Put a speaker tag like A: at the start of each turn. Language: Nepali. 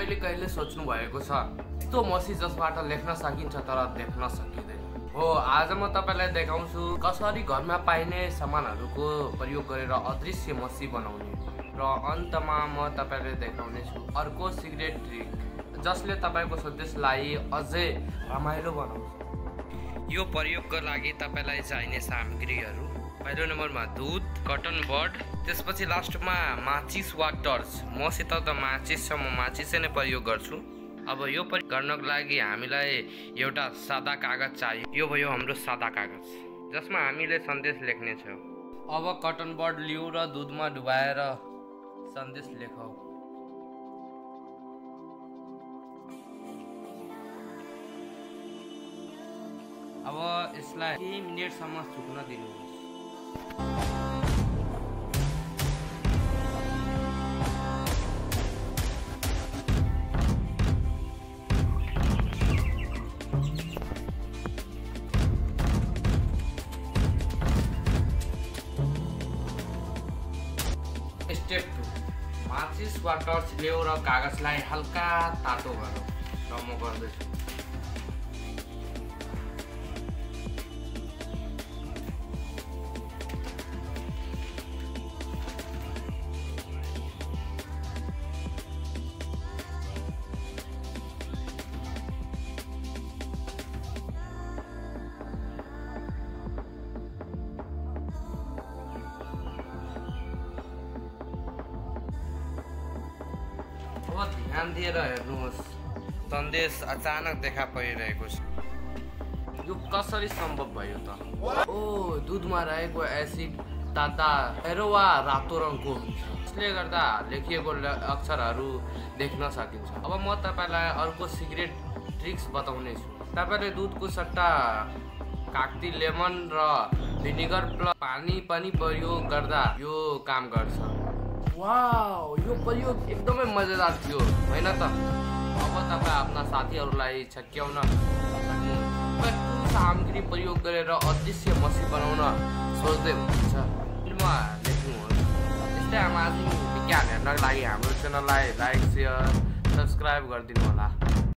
A: तपाईले कहिले सोच्नु भएको छ यस्तो मसी जसबाट लेख्न सकिन्छ तर देख्न सकिँदैन हो। आज म तपाईलाई देखाउँछु कसरी घरमा पाइने सामानहरूको प्रयोग गरेर अदृश्य मसी बनाउने र अन्तमा म तपाईलाई देखाउने छु अर्को सिक्रेट ट्रिक जसले तपाईको सन्देशलाई अझै रमाइलो बनाउँछ। यो प्रयोगको लागि तपाईलाई चाहिने सामग्रीहरू पहिलो नम्बरमा दूध, कटन बड, त्यसपछि लास्टमा माचिस वा टर्च। मसित त माचिस छ, म माचिसै नै प्रयोग गर्छु। अब यो प्रयोग गर्नको लागि हामीलाई एउटा सादा कागज चाहियो। यो भयो हाम्रो सादा कागज जसमा हामीले सन्देश लेख्ने छौँ। अब कटन बड लिऊ र दूधमा डुबाएर सन्देश लेखौ। अब यसलाई केही मिनेटसम्म सुक्न दिनुहोस्। स्टेप 2 माचिस वा टर्च ल्याऊ र कागजलाई हल्का तातो गरौँ र म गर्दैछु। अब ध्यान दिएर हेर्नुहोस्, सन्देश अचानक देखा परिरहेको छ। यो कसरी सम्भव भयो त? ओ दूधमा रहेको एसिड ताता हेरो वा रातो रङको हुन्छ, यसले गर्दा लेखिएको अक्षरहरू देख्न सकिन्छ। अब म तपाईलाई अर्को सिक्रेट ट्रिक्स बताउने छु। तपाईले दूधको सट्टा कागती, लेमन र भिनेगर प्लस पानी पनि प्रयोग गर्दा यो काम गर्छ। वाउ, यो प्रयोग एकदमै मजेदार थियो हैन त? अब तपाईं आफ्ना साथीहरूलाई छक्क्याउन सामग्री प्रयोग गरेर अदृश्य मसी बनाउन सोच्दै हुनुहुन्छ फिल्ममा लेख्नुहोस्। यस्तै सामाजिक विज्ञान हेर्नको लागि हाम्रो च्यानललाई लाइक, शेयर, सब्स्क्राइब गरिदिनु होला।